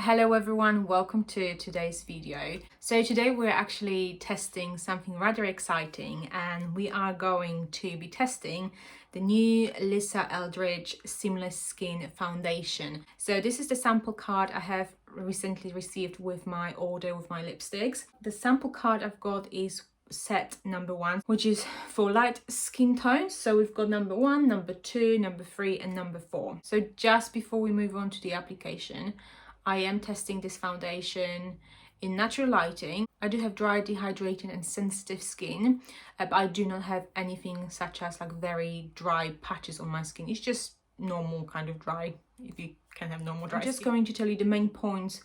Hello everyone, welcome to today's video. So today we're actually testing something rather exciting, and we are going to be testing the new Lisa Eldridge Seamless Skin Foundation. So this is the sample card I have recently received with my order with my lipsticks. The sample card I've got is set number 1, which is for light skin tones. So we've got number 1, number 2, number 3 and number 4. So just before we move on to the application, I am testing this foundation in natural lighting. I do have dry, dehydrated and sensitive skin, but I do not have anything such as like very dry patches on my skin. It's just normal kind of dry, if you can have normal dry skin. I'm just going to tell you the main points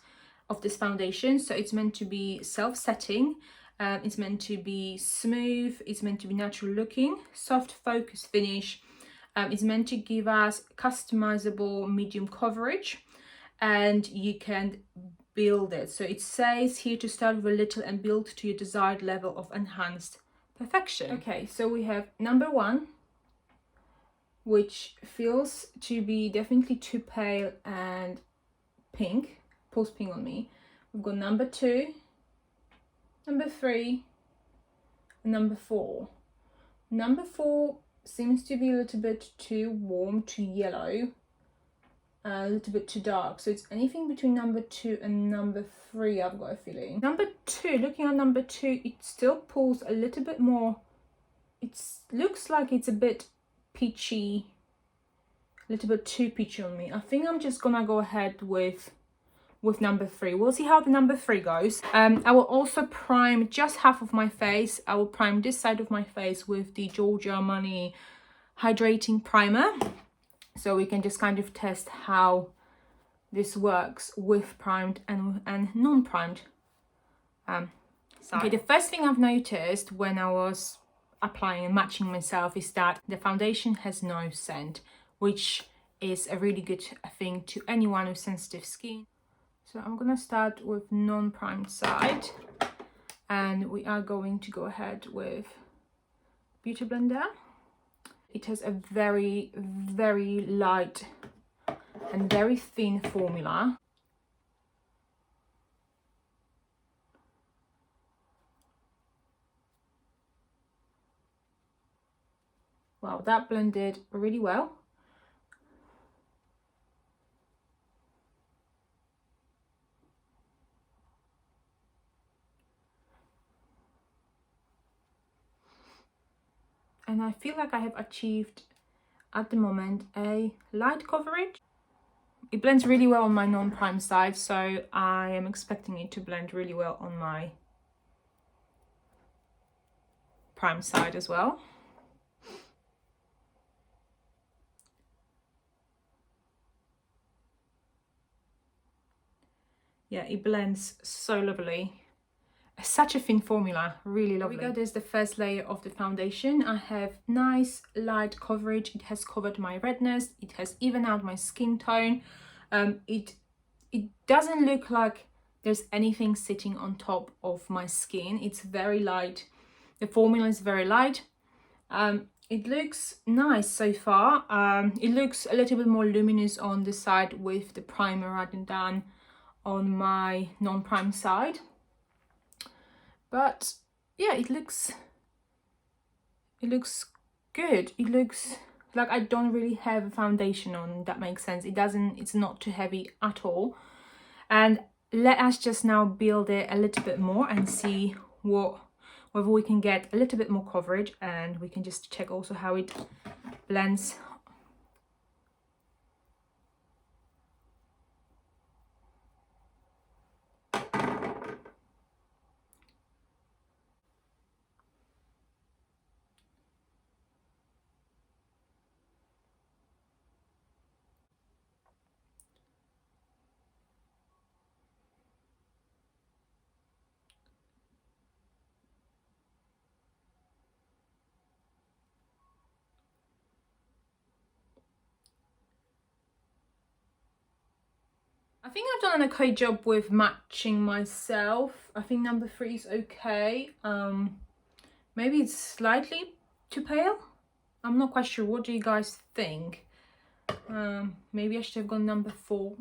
of this foundation. So it's meant to be self-setting, it's meant to be smooth, it's meant to be natural looking, soft focus finish, it's meant to give us customizable medium coverage, and you can build it. So it says here to start with a little and build to your desired level of enhanced perfection. Okay, so we have number 1, which feels to be definitely too pale and pink, pulls pink on me. We've got number 2, number 3 and number 4. Number 4 seems to be a little bit too warm, too yellow, a little bit too dark. So it's anything between number 2 and number 3, I've got a feeling. Number 2, looking at number 2, it still pulls a little bit more. It looks like it's a bit peachy, a little bit too peachy on me. I think I'm just gonna go ahead with number 3. We'll see how the number 3 goes. I will also prime just half of my face. I will prime this side of my face with the Giorgio Armani hydrating primer, so we can just kind of test how this works with primed and non-primed side. Okay, the first thing I've noticed when I was applying and matching myself is that the foundation has no scent, which is a really good thing to anyone with sensitive skin. So I'm gonna start with non-primed side, and we are going to go ahead with Beauty Blender. It has a very, very light and very thin formula. Wow, that blended really well. And I feel like I have achieved at the moment a light coverage. It blends really well on my non-prime side, so I am expecting it to blend really well on my prime side as well. Yeah, it blends so lovely. Such a thin formula, really lovely. Here we go, there's the first layer of the foundation. I have nice light coverage. It has covered my redness, it has evened out my skin tone. It doesn't look like there's anything sitting on top of my skin. It's very light. The formula is very light. It looks nice so far. It looks a little bit more luminous on the side with the primer rather than on my non-prime side. But yeah, it looks good. It looks like I don't really have a foundation on, if that makes sense. It's not too heavy at all. And let us just now build it a little bit more and see whether we can get a little bit more coverage, and we can just check also how it blends. I think I've done an okay job with matching myself. I think number 3 is okay. Maybe it's slightly too pale. I'm not quite sure. What do you guys think? Maybe I should have gone number 4.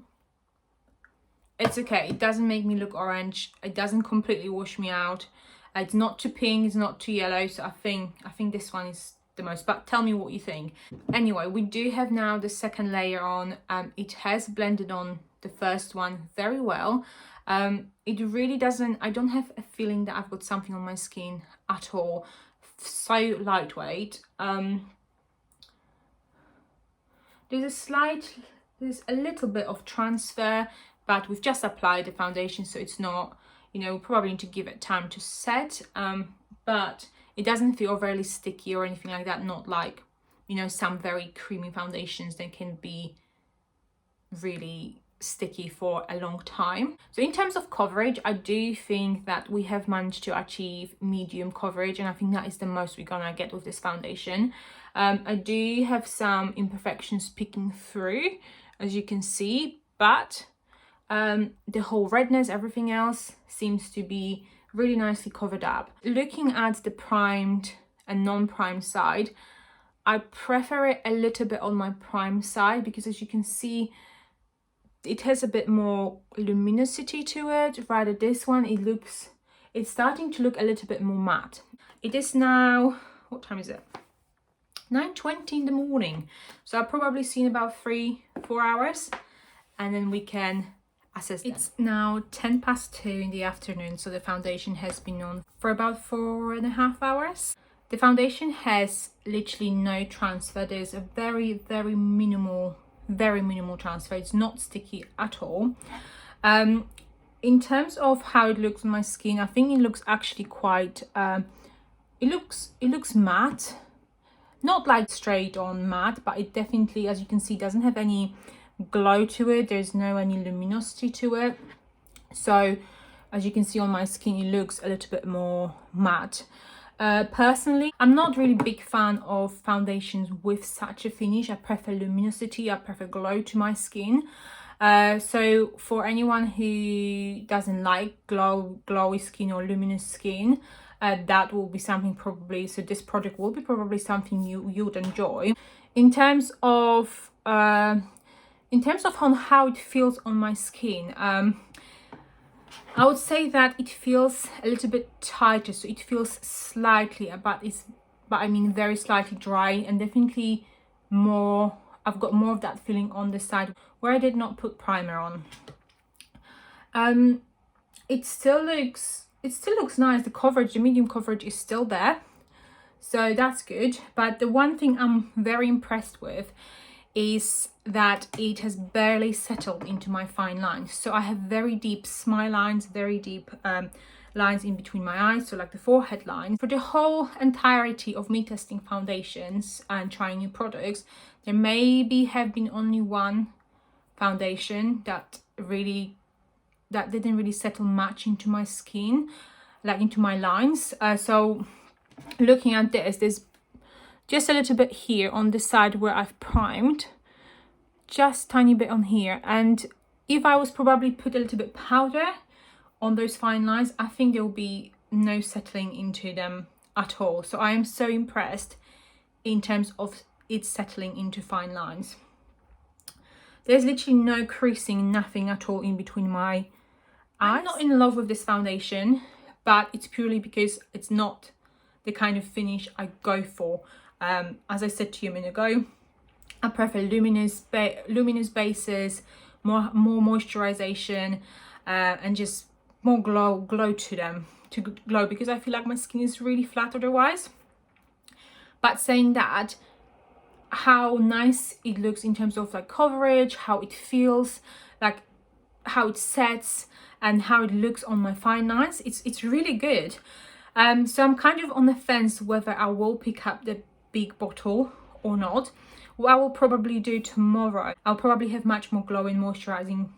it's okay. It doesn't make me look orange. It doesn't completely wash me out. It's not too pink, it's not too yellow. So I think this one is the most, but tell me what you think. Anyway, we do have now the second layer on. It has blended on the first one very well. It really doesn't, I don't have a feeling that I've got something on my skin at all. So lightweight. There's a little bit of transfer, but we've just applied the foundation, so it's not, you know, probably need to give it time to set, but it doesn't feel very sticky or anything like that. Not like, you know, some very creamy foundations that can be really sticky for a long time. So in terms of coverage, I do think that we have managed to achieve medium coverage, and I think that is the most we're gonna get with this foundation. I do have some imperfections peeking through, as you can see, but the whole redness, everything else seems to be really nicely covered up. Looking at the primed and non-primed side, I prefer it a little bit on my prime side, because as you can see, it has a bit more luminosity to it. Rather this one, it's starting to look a little bit more matte. It is now, what time is it? 9:20 in the morning. So I'll probably see in about 3-4 hours, and then we can assess them. It's now 2:10 in the afternoon, so the foundation has been on for about 4.5 hours. The foundation has literally no transfer. There's a very, very minimal transfer. It's not sticky at all. In terms of how it looks on my skin, I think it looks actually quite it looks matte, not like straight on matte, but it definitely, as you can see, doesn't have any glow to it. There's no any luminosity to it. So as you can see on my skin, it looks a little bit more matte. Personally, I'm not really a big fan of foundations with such a finish. I prefer luminosity, I prefer glow to my skin. So for anyone who doesn't like glowy skin or luminous skin, that will be something probably, so this product will be probably something you'd enjoy. In terms of on how it feels on my skin, I would say that it feels a little bit tighter, so it feels slightly, but I mean very slightly dry, and definitely more, I've got more of that feeling on the side where I did not put primer on. It still looks nice. The coverage, the medium coverage is still there, so that's good. But the one thing I'm very impressed with is that it has barely settled into my fine lines. So I have very deep smile lines, very deep lines in between my eyes, so like the forehead line. For the whole entirety of me testing foundations and trying new products, there maybe have been only one foundation that didn't really settle much into my skin, like into my lines. So looking at this, there's just a little bit here on the side where I've primed, just tiny bit on here, and if I was probably put a little bit powder on those fine lines, I think there will be no settling into them at all. So I am so impressed in terms of it settling into fine lines. There's literally no creasing, nothing at all in between my eyes. I'm not in love with this foundation, but it's purely because it's not the kind of finish I go for. As I said to you a minute ago, I prefer luminous bases, more moisturization, and just more glow to them, because I feel like my skin is really flat otherwise. But saying that, how nice it looks in terms of like coverage, how it feels, like how it sets, and how it looks on my fine lines, it's really good. So I'm kind of on the fence whether I will pick up the big bottle or not. What I will probably do tomorrow, I'll probably have much more glowing moisturizing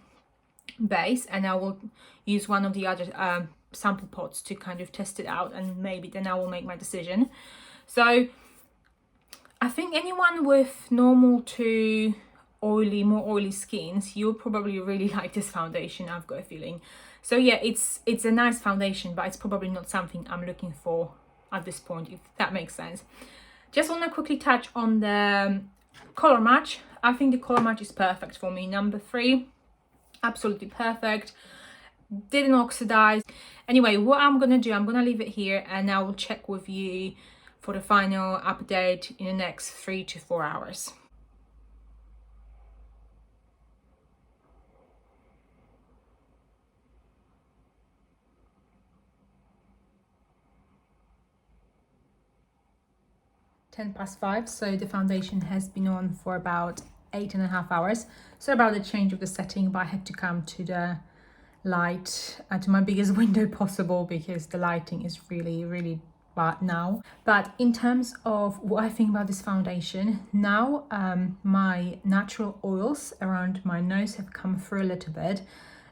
base, and I will use one of the other sample pots to kind of test it out, and maybe then I will make my decision. So I think anyone with normal to more oily skins, you'll probably really like this foundation, I've got a feeling. So yeah, it's a nice foundation, but it's probably not something I'm looking for at this point, if that makes sense. Just want to quickly touch on the color match. I think the color match is perfect for me. Number 3, absolutely perfect, didn't oxidize. Anyway, what I'm gonna do, I'm gonna leave it here and I will check with you for the final update in the next 3 to 4 hours. (5:10), so the foundation has been on for about 8.5 hours. So about the change of the setting, but I had to come to the light to my biggest window possible because the lighting is really bad now. But in terms of what I think about this foundation now, my natural oils around my nose have come through a little bit,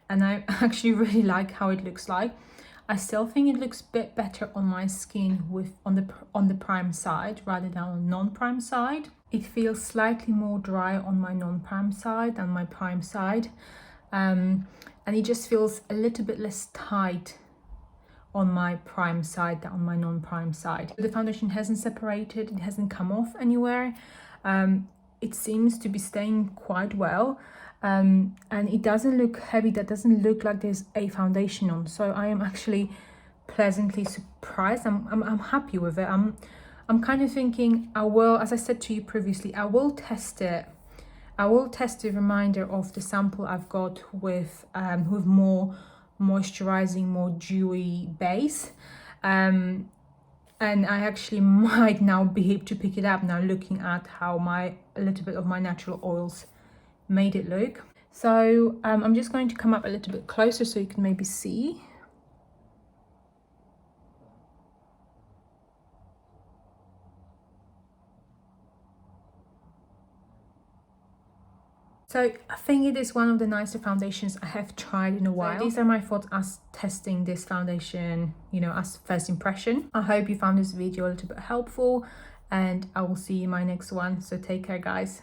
and I actually really like how it looks like. I still think it looks a bit better on my skin with on the prime side rather than on non-prime side. It feels slightly more dry on my non-prime side than my prime side, and it just feels a little bit less tight on my prime side than on my non-prime side. The foundation hasn't separated, it hasn't come off anywhere. It seems to be staying quite well. And it doesn't look heavy, that doesn't look like there's a foundation on, so I am actually pleasantly surprised. I'm happy with it. I'm kind of thinking I will, as I said to you previously, I will test it. I will test the remainder of the sample I've got with more moisturizing, more dewy base, and I actually might now be able to pick it up now, looking at how a little bit of my natural oils made it look. So I'm just going to come up a little bit closer so you can maybe see. So I think it is one of the nicer foundations I have tried in a while. So these are my thoughts as testing this foundation, as first impression. I hope you found this video a little bit helpful, and I will see you in my next one. So take care, guys.